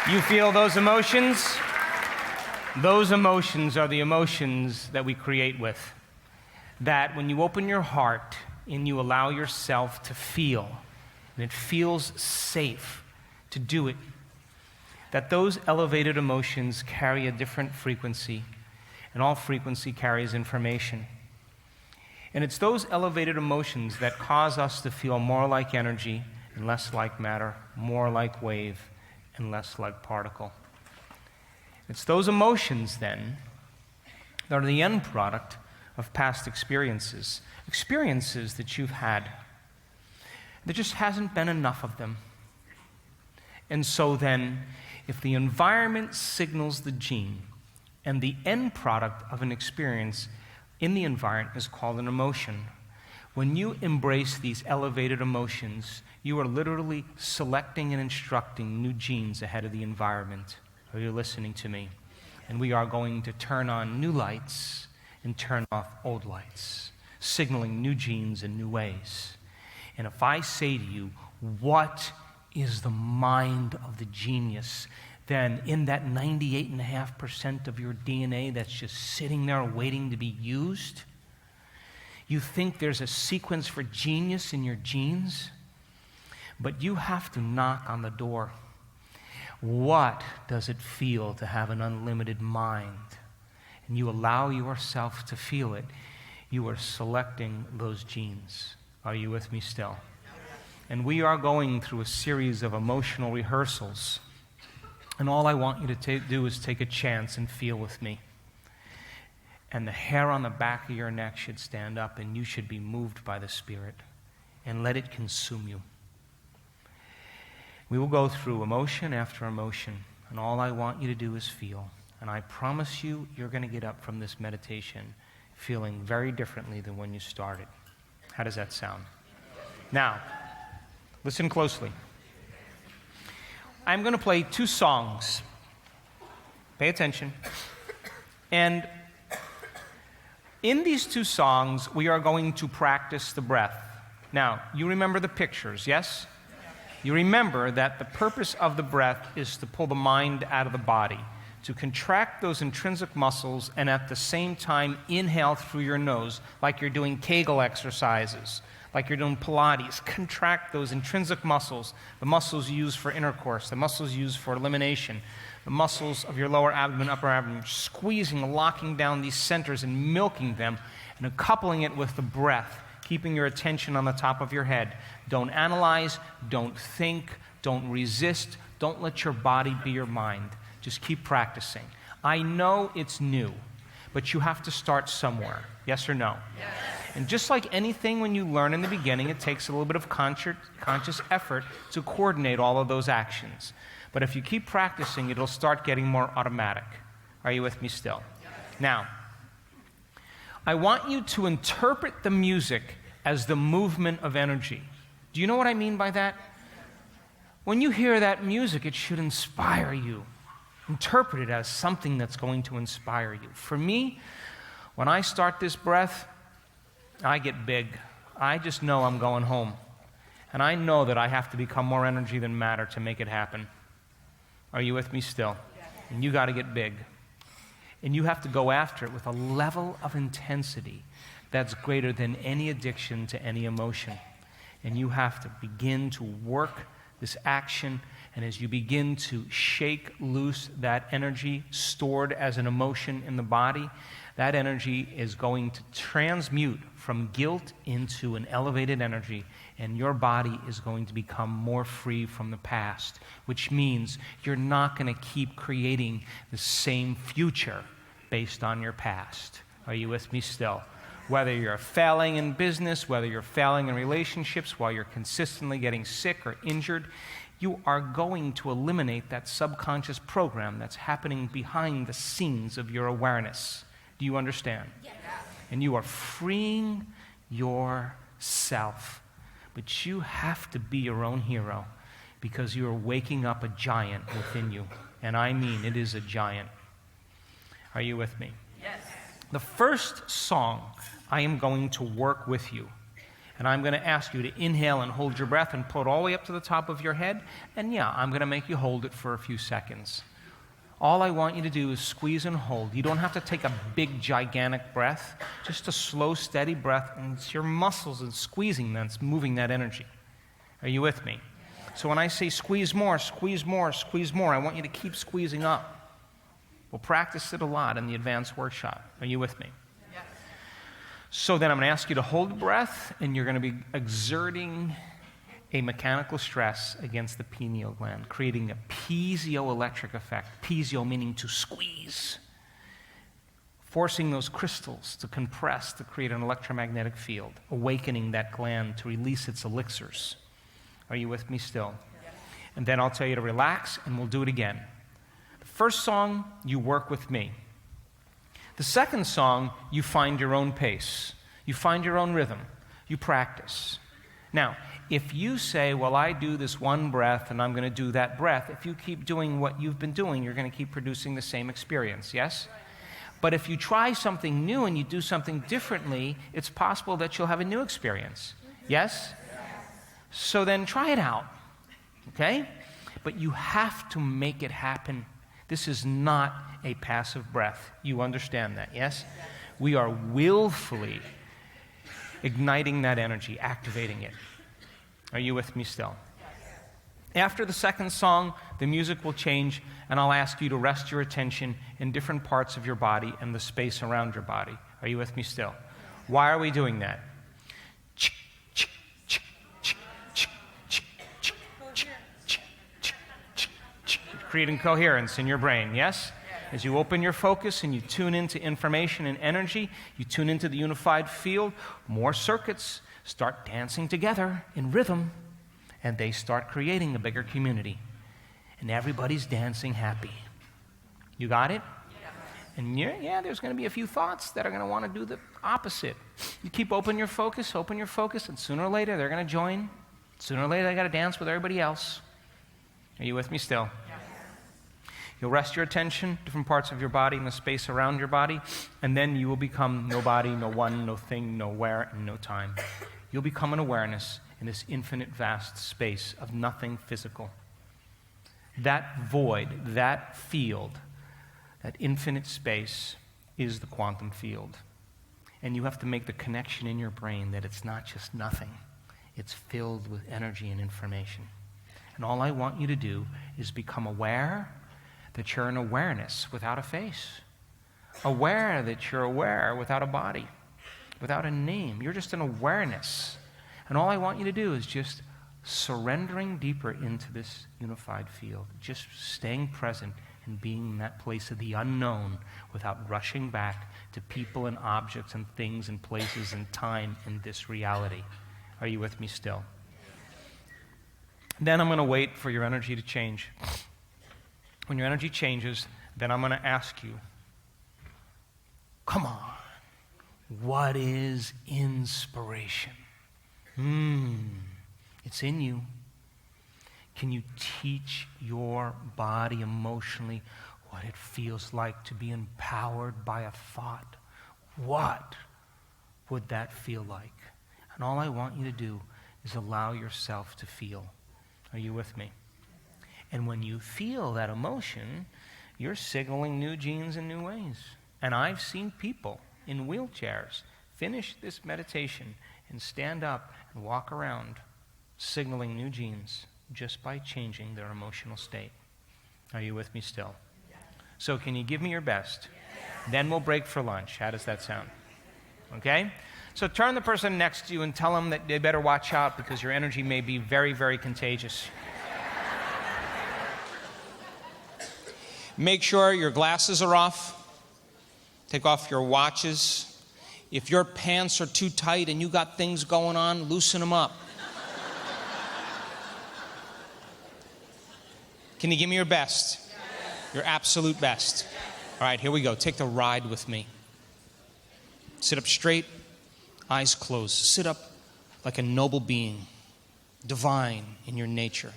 You feel those emotions? Those emotions are the emotions that we create with. That when you open your heart and you allow yourself to feel, and it feels safe to do it, that those elevated emotions carry a different frequency, and all frequency carries information. And it's those elevated emotions that cause us to feel more like energy and less like matter, more like wave and less like particle. It's those emotions, then, that are the end product of past experiences that you've had. There just hasn't been enough of them. And so then, if the environment signals the gene, and the end product of an experience in the environment is called an emotion, when you embrace these elevated emotions, you are literally selecting and instructing new genes ahead of the environment. Are you listening to me? And we are going to turn on new lights and turn off old lights, signaling new genes in new ways. And if I say to you, what is the mind of the genius? Then in that 98.5% of your DNA that's just sitting there waiting to be used, you think there's a sequence for genius in your genes, but you have to knock on the door. What does it feel to have an unlimited mind? And you allow yourself to feel it. You are selecting those genes. Are you with me still? And we are going through a series of emotional rehearsals. And all I want you to do is take a chance and feel with me. And the hair on the back of your neck should stand up, and you should be moved by the Spirit. And let it consume you. We will go through emotion after emotion, and all I want you to do is feel. And I promise you, you're going to get up from this meditation feeling very differently than when you started. How does that sound? Now, listen closely. I'm going to play 2 songs. Pay attention. And in these 2 songs, we are going to practice the breath. Now, you remember the pictures, yes? You remember that the purpose of the breath is to pull the mind out of the body, to contract those intrinsic muscles, and at the same time inhale through your nose, like you're doing Kegel exercises, like you're doing Pilates. Contract those intrinsic muscles, the muscles used for intercourse, the muscles used for elimination, the muscles of your lower abdomen, upper abdomen, squeezing, locking down these centers and milking them, and coupling it with the breath, keeping your attention on the top of your head. Don't analyze, don't think, don't resist, don't let your body be your mind. Just keep practicing. I know it's new, but you have to start somewhere. Yes or no? Yes. And just like anything when you learn in the beginning, it takes a little bit of conscious effort to coordinate all of those actions. But if you keep practicing, it'll start getting more automatic. Are you with me still? Yes. Now, I want you to interpret the music as the movement of energy. Do you know what I mean by that? When you hear that music, it should inspire you. Interpret it as something that's going to inspire you. For me, when I start this breath, I get big. I just know I'm going home. And I know that I have to become more energy than matter to make it happen. Are you with me still? Yes. And you got to get big. And you have to go after it with a level of intensity that's greater than any addiction to any emotion. And you have to begin to work this action, and as you begin to shake loose that energy stored as an emotion in the body, that energy is going to transmute from guilt into an elevated energy, and your body is going to become more free from the past, which means you're not going to keep creating the same future based on your past. Are you with me still? Whether you're failing in business, whether you're failing in relationships, while you're consistently getting sick or injured, you are going to eliminate that subconscious program that's happening behind the scenes of your awareness. Do you understand? Yes. And you are freeing yourself. But you have to be your own hero because you are waking up a giant within you. And I mean, it is a giant. Are you with me? Yes. The first song I am going to work with you, And I'm going to ask you to inhale and hold your breath and pull it all the way up to the top of your head. And yeah, I'm going to make you hold it for a few seconds. All I want you to do is squeeze and hold. You don't have to take a big, gigantic breath. Just a slow, steady breath. And it's your muscles and squeezing that's moving that energy. Are you with me? So when I say squeeze more, squeeze more, squeeze more, I want you to keep squeezing up. We'll practice it a lot in the advanced workshop. Are you with me? Yes. So then I'm going to ask you to hold the breath, and you're going to be exerting a mechanical stress against the pineal gland, creating a piezoelectric effect. Piezio meaning to squeeze, forcing those crystals to compress to create an electromagnetic field, awakening that gland to release its elixirs. Are you with me still? Yes. And then I'll tell you to relax, and we'll do it again. The first song, you work with me. The second song, you find your own pace. You find your own rhythm. You practice. Now, if you say, well, I do this one breath, and I'm going to do that breath, if you keep doing what you've been doing, you're going to keep producing the same experience, yes? But if you try something new and you do something differently, it's possible that you'll have a new experience, yes? So then try it out, okay? But you have to make it happen. This is not a passive breath. You understand that, yes? We are willfully igniting that energy, activating it. Are you with me still? After the second song, the music will change, and I'll ask you to rest your attention in different parts of your body and the space around your body. Are you with me still? Why are we doing that? Creating coherence in your brain, yes? As you open your focus and you tune into information and energy, you tune into the unified field, more circuits start dancing together in rhythm, and they start creating a bigger community. And everybody's dancing happy. You got it? And there's going to be a few thoughts that are going to want to do the opposite. You keep open your focus, and sooner or later they're going to join. Sooner or later they got to dance with everybody else. Are you with me still? You'll rest your attention, different parts of your body and the space around your body, and then you will become nobody, no one, no thing, no where, and no time. You'll become an awareness in this infinite, vast space of nothing physical. That void, that field, that infinite space is the quantum field. And you have to make the connection in your brain that it's not just nothing. It's filled with energy and information. And all I want you to do is become aware that you're an awareness without a face. Aware that you're aware without a body, without a name. You're just an awareness. And all I want you to do is just surrendering deeper into this unified field, just staying present and being in that place of the unknown without rushing back to people and objects and things and places and time in this reality. Are you with me still? Then I'm going to wait for your energy to change. When your energy changes, then I'm going to ask you, come on, what is inspiration? It's in you. Can you teach your body emotionally what it feels like to be empowered by a thought? What would that feel like? And all I want you to do is allow yourself to feel. Are you with me? And when you feel that emotion, you're signaling new genes in new ways. And I've seen people in wheelchairs finish this meditation and stand up and walk around signaling new genes just by changing their emotional state. Are you with me still? Yes. So can you give me your best? Yes. Then we'll break for lunch. How does that sound? Okay? So turn the person next to you and tell them that they better watch out because your energy may be very, very contagious. Make sure your glasses are off. Take off your watches. If your pants are too tight and you got things going on, loosen them up. Can you give me your best? Yes. Your absolute best. Yes. All right, here we go. Take the ride with me. Sit up straight, eyes closed. Sit up like a noble being, divine in your nature.